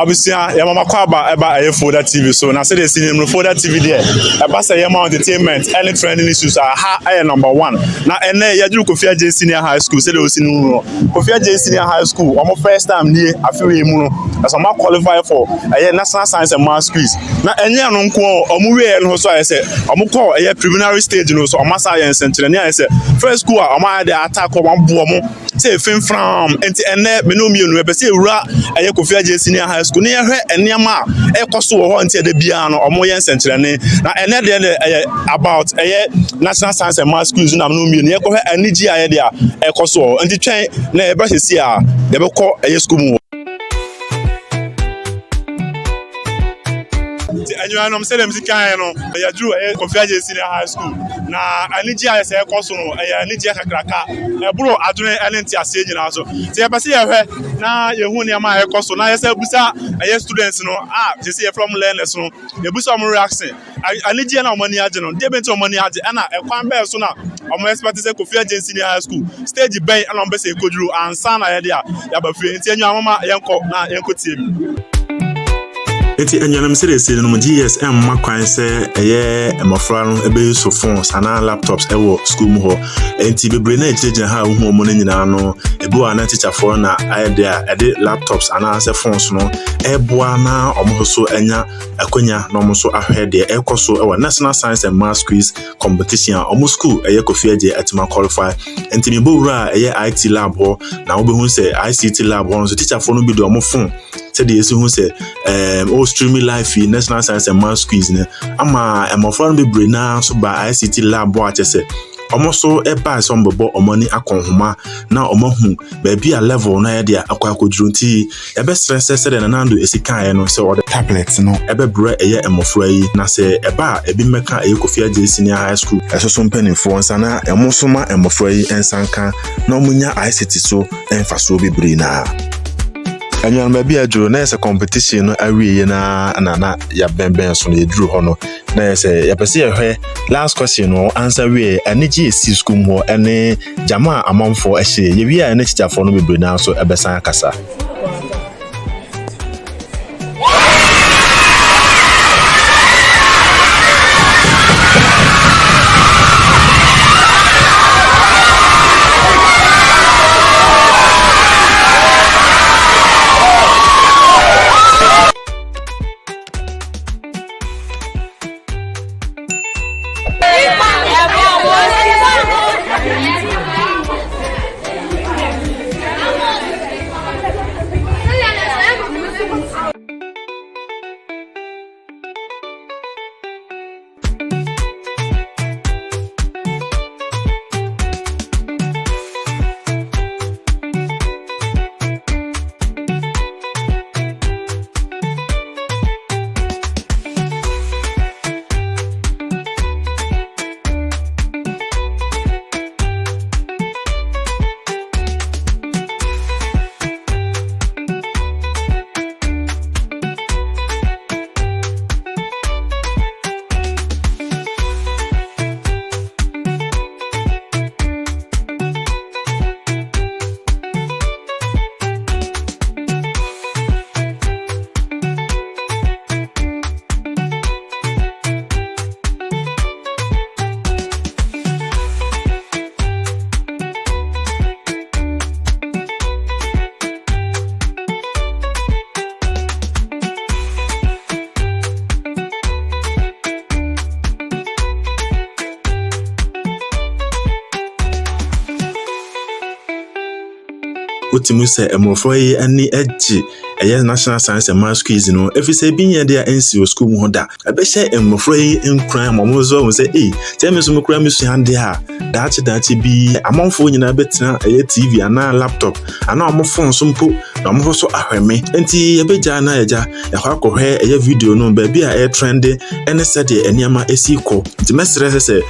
obviously ya mama kwaba eba Folder TV so na say dey see him Folder TV there eba say yema entertainment any trending issues are number 1 na ene ya juru Kofi Agyei Senior High School say dey o sinu no Kofi Agyei Senior High School omo first time nie afiwe mu no as omo qualify for National Science and Maths quiz na enye no nko omo we no so say omo call preliminary stage no so omo science center na say first school omo dey attack omo bo omo say fin from enti ene me no mienu e be say ewura Kofi Agyei Senior High School na ye hwe enema ekoso wo ho enti de bia no omo yen center na ene de about National Science and Maths quiz na no mienu ye ko hwe anigi aye de ekoso enti twen na e ba sesi a de be ko school mu anyuanom say dem sikan no ya juru Kofi Agyei Senior High School na anigi aye say ekoso no anigi akakraka bro adune elenti ase nyina so ti e pese ye hwe na ye hu ne ma ekoso na ye say busa students no je say from learners no ye busa mo reaction anigi na omani age no de benti omani age na ekwan be so na omo expect say Kofi Agyei Senior High School stage ben na ombe say koduru ansa na ye de ya ba fie enti anyuamama yenko na yenko tie bi enti enyanam say say no GSM makwan say emofra no ebe use phones ana laptops ewo school mu ho enti bebre na ejeje ha hu omo nyina no ebi wa na teacher for na idea ede laptops ana say phones no eboa na omo so enya akonya na omo so ahwe de ekoso ewo National Science and Maths quiz competition omo school Kofi Agyei atima qualify enti me bowura IT lab ho na obehu say ICT lab ho so teacher for no bi do omo phone say the esi hu say streaming live in National Science and Maths quiz ne ama emofra no bebre na so ba ICT lab wa chese omo so eba so mbebo omo ni akonhoma na omo hu ba bia level na ye dia akwakoduru nti ebe stress se de nanando esikan no se o the tablets no ebe bre emofra yi na se eba ebi meka Kofi Agyei Senior High School eso mpanifo nsa na emoso ma emofra yi ensanka na omunya ICT so emfa so bebre na anyuan maybe a draw na competition no awie na ya benben so na drew ho no na say ya pese ye last question no answer we anigi esi school mo ene jama amamfo ehye ye wi a na teacher for no bebre na so ebesan akasa Otimu se emofo yi ani eji National Science and Maths quiz no efi se bi nya dia NCO school mu hoda ebe she emofo yi nkran momozo say tell me so mukura misu hande ha dachi bi amonfo nyina betina TV ana laptop ana omo phone so mpo na omo so ahweme enti ebeja na eja yakwakohwe video no ba bi a trend ene sede eniama esiko enti mesere se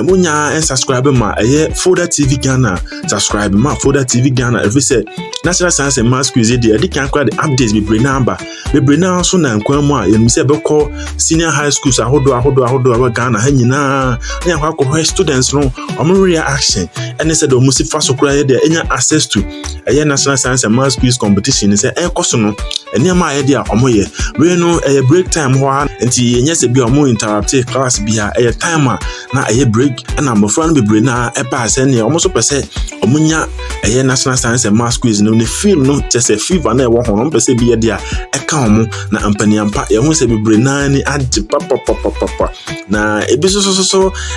munya subscribe ma Folder TV Ghana subscribe ma Folder TV Ghana every say National Science and Maths quiz dey kan kwa the updates be bring number bebre na so na nkwan mu a yɛnim sɛ bɛkɔ senior high schools ahodo a Ghana ha nyinaa na yakɔ students no ɔmo reaction ɛne sɛ de ɔmo si fa so kora yɛ de enya access to ɛyɛ national science and maths quiz competition sɛ ɛkɔ so no ɛnɛma a yɛ de a ɔmo yɛ we no ɛyɛ break time hɔ nti yɛnyɛ sɛ bi ɔmo interrupt class bi a ɛyɛ time a na ɛyɛ break ɛna mmɔfra no bebre na ɛpa asɛ ne ɔmo so pɛ sɛ ɔmo nya ɛyɛ national science and maths quiz no ne feel no kyɛ sɛ fever na ɛwɔ ho no ɔmo pɛ sɛ bi yɛ de a ɛka ɔmo na mpaniampa yɛho sɛ bebre na ni agye papa na ebi so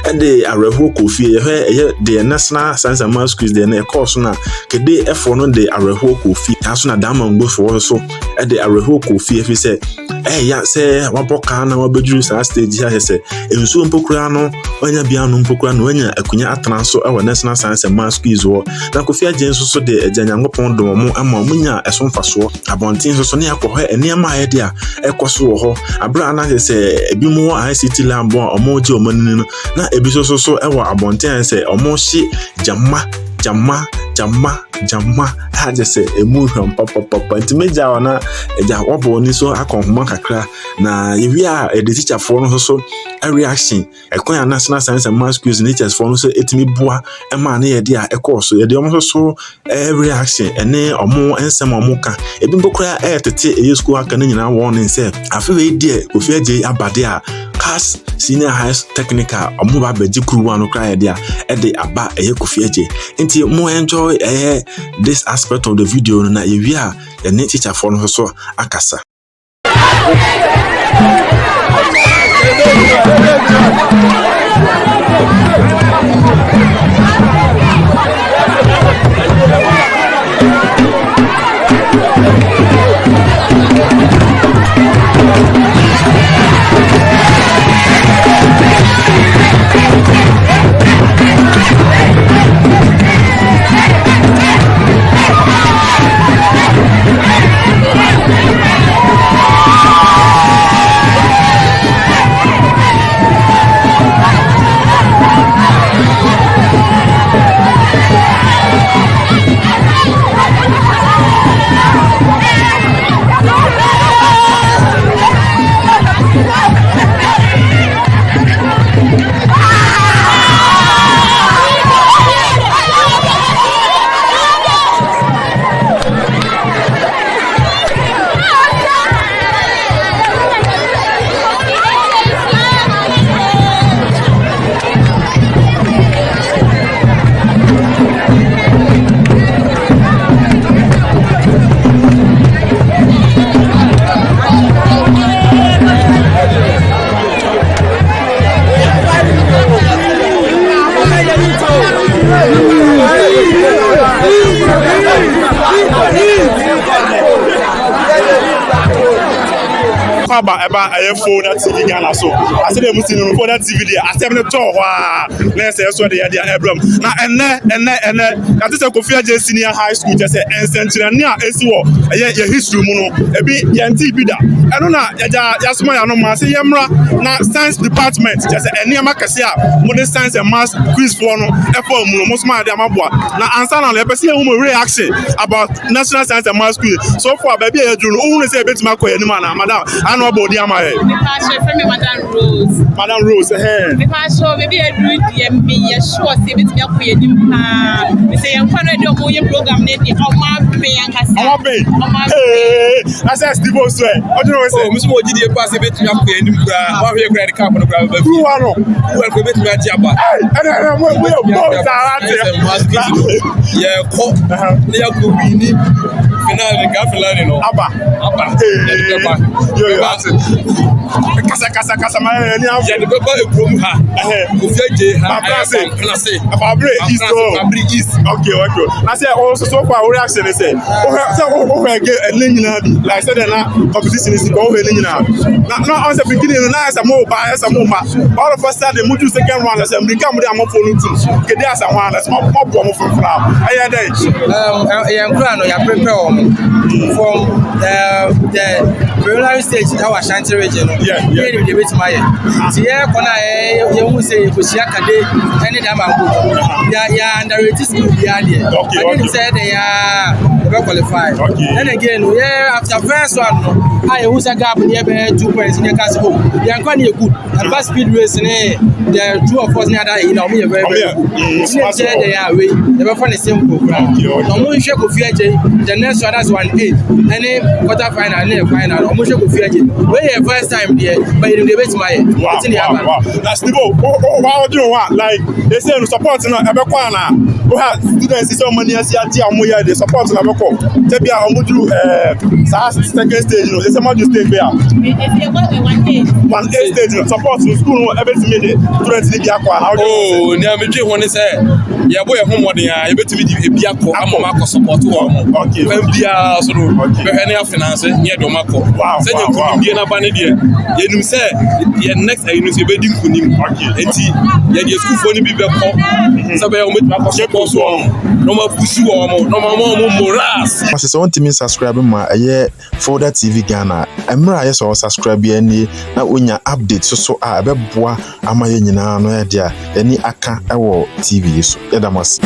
ɛde awerɛhoɔ kɔ fie yɛhwɛ ɛyɛ de national science and maths quiz de na ɛkɔɔ so na kede ɛfɔ no de awerɛhoɔ kɔ fie aso na dama ngbofoɔ so ɛde awerɛhoɔ kɔ fie fi sɛ ɛyɛ sɛ wabɔ kaa na wabɛduru saa stage ha sɛ nsuo mpokura no wanya bia no mpokura no wanya akunya atena so ɛwɔ national science and maths quiz hɔ na Kofi Agyei so de agyanyankopɔn dom mo ama mo nya ɛso mfasoɔ abɔnten so ne akɔhɔ ɛnɛma a yɛde a ɛkɔ so wɔ hɔ abra na sɛ ebi mo ICT lab a ɔmo gye ɔmo nini no na ebi so ɛwɔ abɔnten sɛ ɔmo hye jama ha just emu hwam papa ntimeja wana eja wobo ni so akonhoma kakra na yewi a the teacher for no so a reaction ekwan national science and maths quiz teachers for no so etimi boa e ma na ye de a ekọ so ye de omo so reaction ene omo ensem omo ka ebi mbokra tete e school aka na nyina warning say afi we de Kofi Agyei abade a class senior high technical omo ba beji kruwa no kra ye de a e de aba eye Kofi Agyei nti mo enjoy this aspect of the video na yewi a ye teacher for no so akasa eba phone that TV Ghana so I said them see no phone that TV there I said me to na say so dey there Abraham na ene that is Kofi Agyei senior high school just say ensenchire ne a esi wo ye history mu no ebi ye nti bi da eno na ya soma ya no ma say yemra na science department just say ene ma kase a modern science and maths quiz for no e for mu no mo soma dey amaboa na answer na le person who reaction about national science and maths quiz so far baby e duru no who say betima ko enima na madam ano body am here Madam Rose because so maybe I do it me sure say betima ko enim pa me say yemfa no dey mo ye program na dey o ma be yankasa o ma be access the boss we o do know say mo so mo gidi e pass betima ko enim kra wa hwe kra de cap no kra ba who wa no who ko betima ati aba we both are yeah ko ne ya ko wini final ga final no aba yo kasa ma ni am ya de baba ekrom ha Kofi Agyei ha class Abri is okay na say also so far reaction say o get nyina bi like say na competition is go we nyina na on say beginning na say mo ba all of us start the modu second round say we come dey am for no team kede asa one na small bo mo for flower aye dey no ya prepare from the preliminary stage that was Ashanti region the bit my here kona you say ko sia kade any da mango ya under it school ya there I didn't say they are they qualify. Then again, after first one, I who's a gap near 2 points in your class home. They are quite good. And best speed race, the 2 of us near that in our very good. They are away. They were from the same program. No more shake of Agyei. The next one has 1-8. And then quarter final, and then final. No more shake of Agyei. We first time there, but you debate my. Wow. That's the goal. What do you want? Like they say, support na ebekwana. We have students so many years here. They support na ebeko. Tebi a omudu second stage. They say module stage there. 1-8 stage. Support in school. Everything made it. Students need akwa. Oh, na me dwe won say ya boy homoden a ebetimi di ebiako amama ko support wo mo. Okay. Fan bia so no. Be hwe na finance nye do mako. Say nye kunim die na ba ne die. Ye num say ye next you know say be di kunim. Okay. Enti ye di school fo ni bi be ko. Say be o metima ko support wo. No ma pushi wo mo. No ma mo moras. Masị sọ ntimi subscribe ma eye Folder TV Ghana. Emra aye so subscribe ye ni na onya update so a beboa ama ye nyina no ye dia. Ani aka ewo TV so. Edamas.